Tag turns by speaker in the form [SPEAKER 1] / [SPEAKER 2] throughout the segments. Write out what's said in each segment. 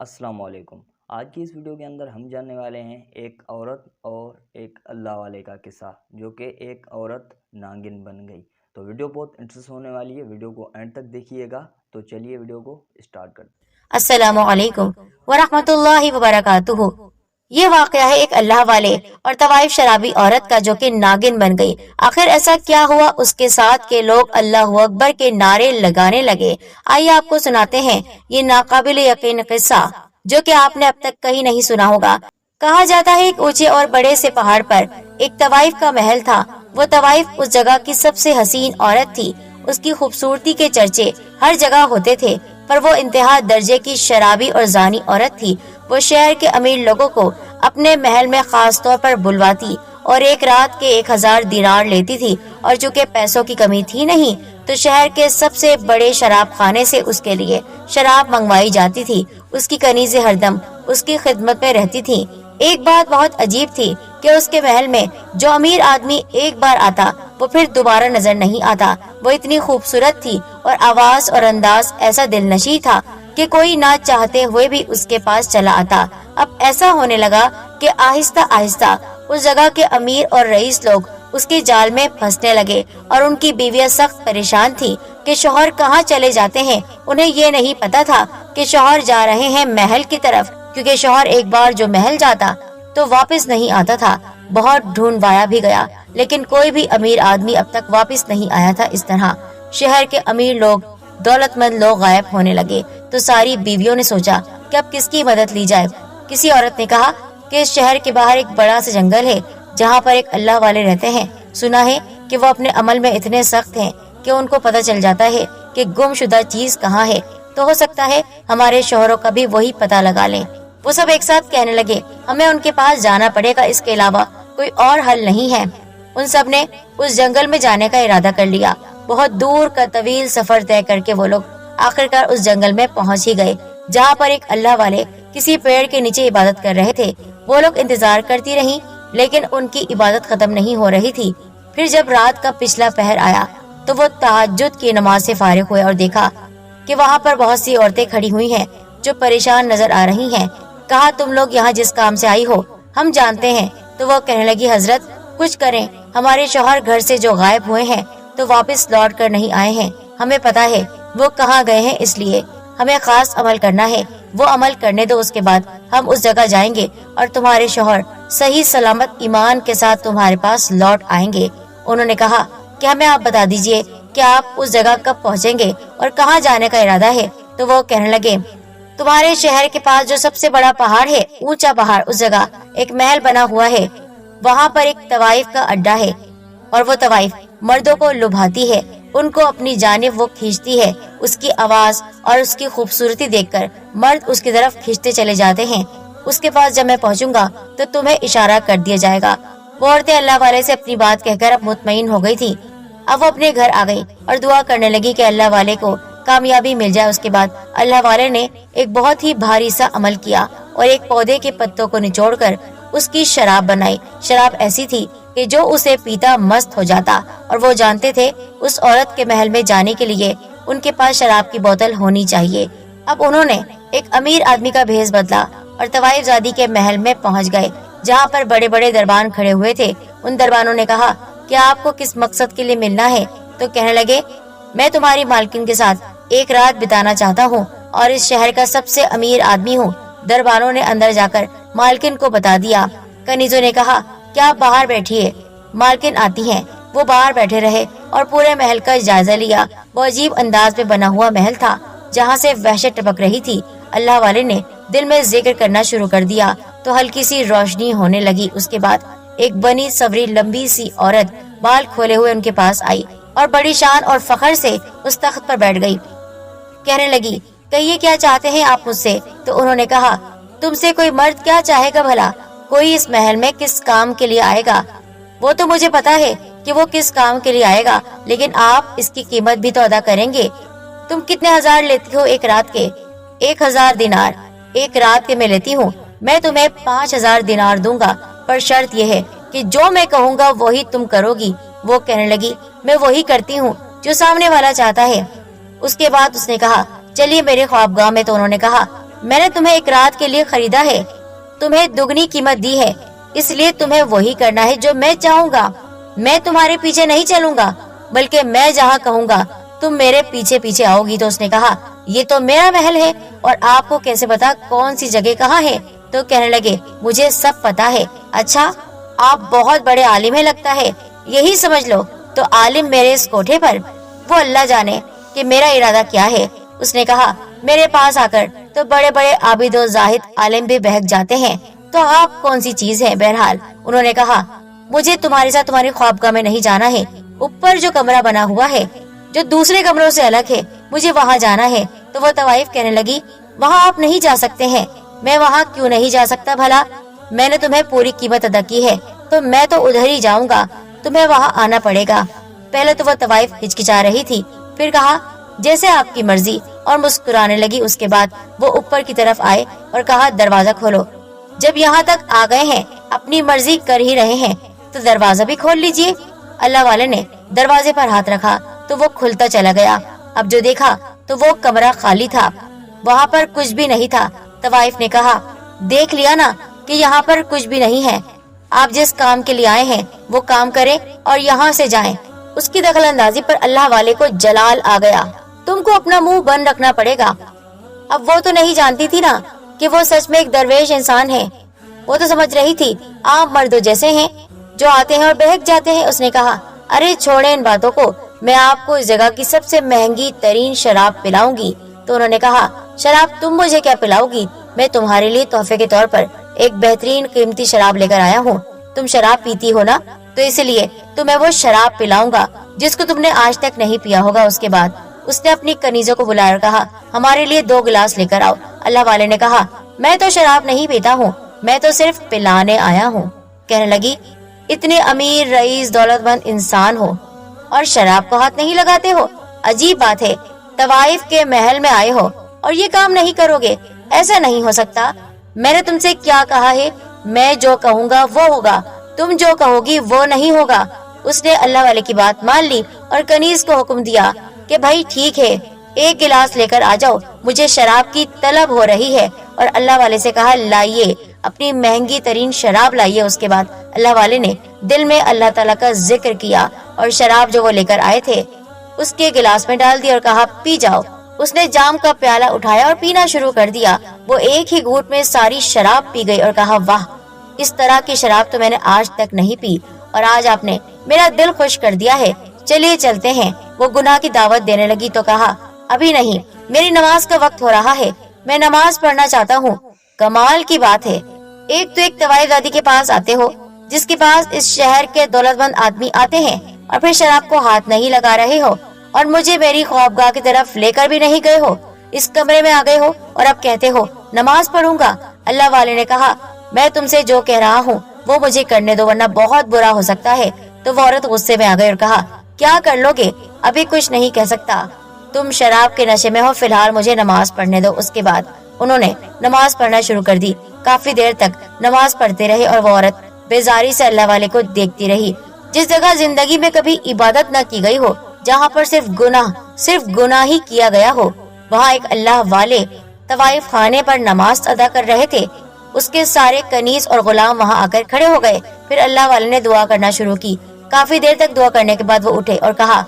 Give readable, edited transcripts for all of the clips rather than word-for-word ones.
[SPEAKER 1] السلام علیکم۔ آج کی اس ویڈیو کے اندر ہم جاننے والے ہیں ایک عورت اور ایک اللہ والے کا قصہ، جو کہ ایک عورت ناگن بن گئی۔ تو ویڈیو بہت انٹرسٹ ہونے والی ہے، ویڈیو کو اینڈ تک دیکھیے گا۔ تو چلیے ویڈیو کو اسٹارٹ کرتے ہیں۔
[SPEAKER 2] السلام علیکم ورحمۃ اللہ وبرکاتہ۔ یہ واقعہ ہے ایک اللہ والے اور طوائف شرابی عورت کا جو کہ ناگن بن گئی۔ آخر ایسا کیا ہوا اس کے ساتھ کہ لوگ اللہ اکبر کے نعرے لگانے لگے؟ آئیے آپ کو سناتے ہیں یہ ناقابل یقین قصہ جو کہ آپ نے اب تک کہیں نہیں سنا ہوگا۔ کہا جاتا ہے ایک اونچے اور بڑے سے پہاڑ پر ایک طوائف کا محل تھا۔ وہ طوائف اس جگہ کی سب سے حسین عورت تھی۔ اس کی خوبصورتی کے چرچے ہر جگہ ہوتے تھے، پر وہ انتہا درجے کی شرابی اور زانی عورت تھی۔ وہ شہر کے امیر لوگوں کو اپنے محل میں خاص طور پر بلواتی اور ایک رات کے 1000 دینار لیتی تھی، اور چونکہ پیسوں کی کمی تھی نہیں تو شہر کے سب سے بڑے شراب خانے سے اس کے لیے شراب منگوائی جاتی تھی۔ اس کی کنیزیں ہر دم اس کی خدمت میں رہتی تھیں۔ ایک بات بہت عجیب تھی کہ اس کے محل میں جو امیر آدمی ایک بار آتا وہ پھر دوبارہ نظر نہیں آتا۔ وہ اتنی خوبصورت تھی اور آواز اور انداز ایسا دل نشیں تھا کہ کوئی نہ چاہتے ہوئے بھی اس کے پاس چلا آتا۔ اب ایسا ہونے لگا کہ آہستہ آہستہ اس جگہ کے امیر اور رئیس لوگ اس کے جال میں پھنسنے لگے، اور ان کی بیویاں سخت پریشان تھی کہ شوہر کہاں چلے جاتے ہیں۔ انہیں یہ نہیں پتا تھا کہ شوہر جا رہے ہیں محل کی طرف، کیونکہ شوہر ایک بار جو محل جاتا تو واپس نہیں آتا تھا۔ بہت ڈھونڈوایا بھی گیا لیکن کوئی بھی امیر آدمی اب تک واپس نہیں آیا تھا۔ اس طرح شہر کے امیر لوگ، دولت مند لوگ غائب ہونے لگے تو ساری بیویوں نے سوچا کہ اب کس کی مدد لی جائے۔ کسی عورت نے کہا کہ اس شہر کے باہر ایک بڑا سا جنگل ہے جہاں پر ایک اللہ والے رہتے ہیں۔ سنا ہے کہ وہ اپنے عمل میں اتنے سخت ہیں کہ ان کو پتہ چل جاتا ہے کہ گم شدہ چیز کہاں ہے، تو ہو سکتا ہے ہمارے شوہروں کا بھی وہی پتہ لگا لیں۔ وہ سب ایک ساتھ کہنے لگے ہمیں ان کے پاس جانا پڑے گا، اس کے علاوہ کوئی اور حل نہیں ہے۔ ان سب نے اس جنگل میں جانے کا ارادہ کر لیا۔ بہت دور کا طویل سفر طے کر کے وہ لوگ آخرکار اس جنگل میں پہنچ ہی گئے جہاں پر ایک اللہ والے کسی پیڑ کے نیچے عبادت کر رہے تھے۔ وہ لوگ انتظار کرتی رہیں لیکن ان کی عبادت ختم نہیں ہو رہی تھی۔ پھر جب رات کا پچھلا پہر آیا تو وہ تہجد کی نماز سے فارغ ہوئے اور دیکھا کہ وہاں پر بہت سی عورتیں کھڑی ہوئی ہیں جو پریشان نظر آ رہی ہیں۔ کہا تم لوگ یہاں جس کام سے آئی ہو ہم جانتے ہیں۔ تو وہ کہنے لگی حضرت کچھ کریں، ہمارے شوہر گھر سے جو غائب ہوئے ہیں تو واپس لوٹ کر نہیں آئے ہیں۔ ہمیں پتا ہے وہ کہاں گئے ہیں، اس لیے ہمیں خاص عمل کرنا ہے۔ وہ عمل کرنے دو، اس کے بعد ہم اس جگہ جائیں گے اور تمہارے شوہر صحیح سلامت ایمان کے ساتھ تمہارے پاس لوٹ آئیں گے۔ انہوں نے کہا کہ ہمیں آپ بتا دیجئے کہ آپ اس جگہ کب پہنچیں گے اور کہاں جانے کا ارادہ ہے۔ تو وہ کہنے لگے تمہارے شہر کے پاس جو سب سے بڑا پہاڑ ہے، اونچا پہاڑ، اس جگہ ایک محل بنا ہوا ہے۔ وہاں پر ایک طوائف کا اڈا ہے اور وہ طوائف مردوں کو لبھاتی ہے، ان کو اپنی جانب وہ کھینچتی ہے۔ اس کی آواز اور اس کی خوبصورتی دیکھ کر مرد اس کی طرف کھینچتے چلے جاتے ہیں۔ اس کے پاس جب میں پہنچوں گا تو تمہیں اشارہ کر دیا جائے گا۔ وہ عورتیں اللہ والے سے اپنی بات کہہ کر اب مطمئن ہو گئی تھی۔ اب وہ اپنے گھر آ گئی اور دعا کرنے لگی کہ اللہ والے کو کامیابی مل جائے۔ اس کے بعد اللہ والے نے ایک بہت ہی بھاری سا عمل کیا اور ایک پودے کے پتوں کو نچوڑ کر اس کی شراب بنائی۔ شراب ایسی تھی کہ جو اسے پیتا مست ہو جاتا، اور وہ جانتے تھے اس عورت کے محل میں جانے کے لیے ان کے پاس شراب کی بوتل ہونی چاہیے۔ اب انہوں نے ایک امیر آدمی کا بھیس بدلا اور طوائف زادی کے محل میں پہنچ گئے جہاں پر بڑے بڑے دربان کھڑے ہوئے تھے۔ ان دربانوں نے کہا کہ آپ کو کس مقصد کے لیے ملنا ہے؟ تو کہنے لگے میں تمہاری مالکن کے ساتھ ایک رات بتانا چاہتا ہوں اور اس شہر کا سب سے امیر آدمی ہوں۔ دربانوں نے اندر جا کر مالکن کو بتا دیا۔ کنیزوں نے کہا کہ آپ باہر بیٹھیے، مالکن آتی ہیں۔ وہ باہر بیٹھے رہے اور پورے محل کا جائزہ لیا۔ وہ عجیب انداز میں بنا ہوا محل تھا جہاں سے وحشت ٹپک رہی تھی۔ اللہ والے نے دل میں ذکر کرنا شروع کر دیا تو ہلکی سی روشنی ہونے لگی۔ اس کے بعد ایک بنی سوری لمبی سی عورت بال کھولے ہوئے ان کے پاس آئی اور بڑی شان اور فخر سے اس تخت پر بیٹھ گئی۔ کہنے لگی کہیے کیا چاہتے ہیں آپ مجھ سے؟ تو انہوں نے کہا تم سے کوئی مرد کیا چاہے گا بھلا؟ کوئی اس محل میں کس کام کے لیے آئے گا؟ وہ تو مجھے پتا ہے کہ وہ کس کام کے لیے آئے گا، لیکن آپ اس کی قیمت بھی تو ادا کریں گے۔ تم کتنے ہزار لیتی ہو ایک رات کے؟ 1000 دینار ایک رات کے میں لیتی ہوں۔ میں تمہیں 5000 دینار دوں گا، پر شرط یہ ہے کہ جو میں کہوں گا وہی تم کرو گی۔ وہ کہنے لگی میں وہی کرتی ہوں جو سامنے والا چاہتا ہے۔ اس کے بعد اس نے کہا چلیے میرے خوابگاہ میں۔ تو انہوں نے کہا میں نے تمہیں ایک رات کے لیے خریدا ہے، تمہیں دگنی قیمت دی ہے، اس لیے تمہیں وہی کرنا ہے جو میں چاہوں گا۔ میں تمہارے پیچھے نہیں چلوں گا، بلکہ میں جہاں کہوں گا تم میرے پیچھے پیچھے آؤ گی۔ تو اس نے کہا یہ تو میرا محل ہے اور آپ کو کیسے پتا کون سی جگہ کہاں ہے؟ تو کہنے لگے مجھے سب پتا ہے۔ اچھا آپ بہت بڑے عالم ہیں لگتا ہے، یہی سمجھ لو۔ تو عالم میرے اس کوٹھے پر، وہ اللہ جانے کہ میرا ارادہ کیا ہے۔ اس نے کہا میرے پاس آ کر تو بڑے بڑے عابد و زاہد عالم بھی بہک جاتے ہیں، تو آپ کون سی چیز ہے؟ بہرحال انہوں نے کہا مجھے تمہارے ساتھ تمہاری خوابگاہ میں نہیں جانا ہے، اوپر جو کمرہ بنا ہوا ہے جو دوسرے کمروں سے الگ ہے مجھے وہاں جانا ہے۔ تو وہ طوائف کہنے لگی وہاں آپ نہیں جا سکتے ہیں۔ میں وہاں کیوں نہیں جا سکتا بھلا؟ میں نے تمہیں پوری قیمت ادا کی ہے تو میں تو ادھر ہی جاؤں گا، تمہیں وہاں آنا پڑے گا۔ پہلے تو وہ طوائف ہچکچا رہی تھی، پھر کہا جیسے آپ کی مرضی، اور مسکرانے لگی۔ اس کے بعد وہ اوپر کی طرف آئے اور کہا دروازہ کھولو، جب یہاں تک آ گئے ہیں اپنی مرضی کر ہی رہے ہیں تو دروازہ بھی کھول لیجئے۔ اللہ والے نے دروازے پر ہاتھ رکھا تو وہ کھلتا چلا گیا۔ اب جو دیکھا تو وہ کمرہ خالی تھا، وہاں پر کچھ بھی نہیں تھا۔ طوائف نے کہا دیکھ لیا نا کہ یہاں پر کچھ بھی نہیں ہے، آپ جس کام کے لیے آئے ہیں وہ کام کریں اور یہاں سے جائیں۔ اس کی دخل اندازی پر اللہ والے کو جلال آ گیا۔ تم کو اپنا منہ بند رکھنا پڑے گا۔ اب وہ تو نہیں جانتی تھی نا کہ وہ سچ میں ایک درویش انسان ہے، وہ تو سمجھ رہی تھی عام مردوں جیسے ہیں جو آتے ہیں اور بہک جاتے ہیں۔ اس نے کہا ارے چھوڑیں ان باتوں کو، میں آپ کو اس جگہ کی سب سے مہنگی ترین شراب پلاؤں گی۔ تو انہوں نے کہا شراب تم مجھے کیا پلاؤ گی؟ میں تمہارے لیے تحفے کے طور پر ایک بہترین قیمتی شراب لے کر آیا ہوں۔ تم شراب پیتی ہو نا، تو اس لیے تمہیں وہ شراب پلاؤں گا جس کو تم نے آج تک نہیں پیا ہوگا۔ اس کے بعد اس نے اپنی کنیزوں کو بلایا اور کہا ہمارے لیے 2 گلاس لے کر آؤ۔ اللہ والے نے کہا میں تو شراب نہیں پیتا ہوں، میں تو صرف پلانے آیا ہوں۔ کہنے لگی اتنے امیر رئیس دولت مند انسان ہو اور شراب کو ہاتھ نہیں لگاتے ہو، عجیب بات ہے۔ طوائف کے محل میں آئے ہو اور یہ کام نہیں کرو گے، ایسا نہیں ہو سکتا۔ میں نے تم سے کیا کہا ہے؟ میں جو کہوں گا وہ ہوگا، تم جو کہو گی وہ نہیں ہوگا۔ اس نے اللہ والے کی بات مان لی اور کنیز کو حکم دیا کہ بھائی ٹھیک ہے 1 گلاس لے کر آ جاؤ، مجھے شراب کی طلب ہو رہی ہے۔ اور اللہ والے سے کہا لائیے اپنی مہنگی ترین شراب لائیے۔ اس کے بعد اللہ والے نے دل میں اللہ تعالیٰ کا ذکر کیا اور شراب جو وہ لے کر آئے تھے اس کے گلاس میں ڈال دی اور کہا پی جاؤ۔ اس نے جام کا پیالہ اٹھایا اور پینا شروع کر دیا۔ وہ ایک ہی گھونٹ میں ساری شراب پی گئی اور کہا واہ، اس طرح کی شراب تو میں نے آج تک نہیں پی، اور آج آپ نے میرا دل خوش کر دیا ہے، چلیے چلتے ہیں۔ وہ گناہ کی دعوت دینے لگی تو کہا ابھی نہیں، میری نماز کا وقت ہو رہا ہے، میں نماز پڑھنا چاہتا ہوں۔ کمال کی بات ہے، ایک تو ایک طوائف دادی کے پاس آتے ہو جس کے پاس اس شہر کے دولت مند آدمی آتے ہیں، اور پھر شراب کو ہاتھ نہیں لگا رہے ہو، اور مجھے میری خوابگاہ کی طرف لے کر بھی نہیں گئے ہو، اس کمرے میں آ گئے ہو اور اب کہتے ہو نماز پڑھوں گا۔ اللہ والے نے کہا میں تم سے جو کہہ رہا ہوں وہ مجھے کرنے دو ورنہ بہت برا ہو سکتا ہے۔ تو وہ عورت غصے میں آ گئی اور کہا کیا کر لو گے؟ ابھی کچھ نہیں کہہ سکتا، تم شراب کے نشے میں ہو، فی الحال مجھے نماز پڑھنے دو۔ اس کے بعد انہوں نے نماز پڑھنا شروع کر دی۔ کافی دیر تک نماز پڑھتے رہے اور وہ عورت بیزاری سے اللہ والے کو دیکھتی رہی۔ جس جگہ زندگی میں کبھی عبادت نہ کی گئی ہو، جہاں پر صرف گناہ ہی کیا گیا ہو، وہاں ایک اللہ والے طوائف خانے پر نماز ادا کر رہے تھے۔ اس کے سارے کنیز اور غلام وہاں آ کر کھڑے ہو گئے۔ پھر اللہ والے نے دعا کرنا شروع کی۔ کافی دیر تک دعا کرنے کے بعد وہ اٹھے اور کہا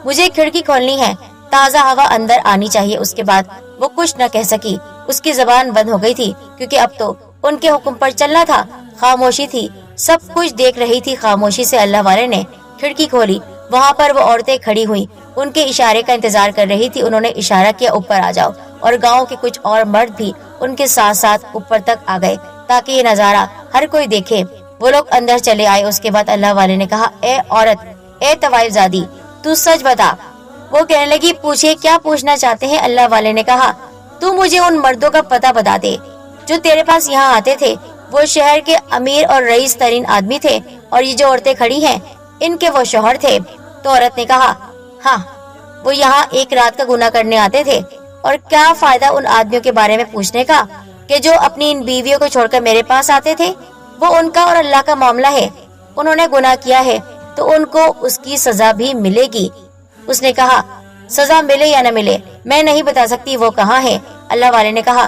[SPEAKER 2] مجھے کھڑکی کھولنی ہے، تازہ ہوا اندر آنی چاہیے۔ اس کے بعد وہ کچھ نہ کہہ سکی، اس کی زبان بند ہو گئی تھی، کیونکہ اب تو ان کے حکم پر چلنا تھا۔ خاموشی تھی، سب کچھ دیکھ رہی تھی۔ خاموشی سے اللہ والے نے کھڑکی کھولی، وہاں پر وہ عورتیں کھڑی ہوئی، ان کے اشارے کا انتظار کر رہی تھی۔ انہوں نے اشارہ کیا اوپر آ جاؤ، اور گاؤں کے کچھ اور مرد بھی ان کے ساتھ ساتھ اوپر تک آ گئے تاکہ یہ نظارہ ہر کوئی دیکھے۔ وہ لوگ اندر چلے آئے۔ اس کے بعد اللہ والے نے کہا اے عورت، اے طوائف زادی، تو سچ بتا۔ وہ کہنے لگی پوچھئے کیا پوچھنا چاہتے ہیں؟ اللہ والے نے کہا تو مجھے ان مردوں کا پتہ بتا دے جو تیرے پاس یہاں آتے تھے۔ وہ شہر کے امیر اور رئیس ترین آدمی تھے، اور یہ جو عورتیں کھڑی ہیں ان کے وہ شوہر تھے۔ تو عورت نے کہا ہاں، وہ یہاں ایک رات کا گناہ کرنے آتے تھے، اور کیا فائدہ ان آدمیوں کے بارے میں پوچھنے کا کہ جو اپنی ان بیویوں کو چھوڑ کر میرے پاس آتے تھے؟ وہ ان کا اور اللہ کا معاملہ ہے، انہوں نے گناہ کیا ہے تو ان کو اس کی سزا بھی ملے گی۔ اس نے کہا سزا ملے یا نہ ملے میں نہیں بتا سکتی، وہ کہاں ہے؟ اللہ والے نے کہا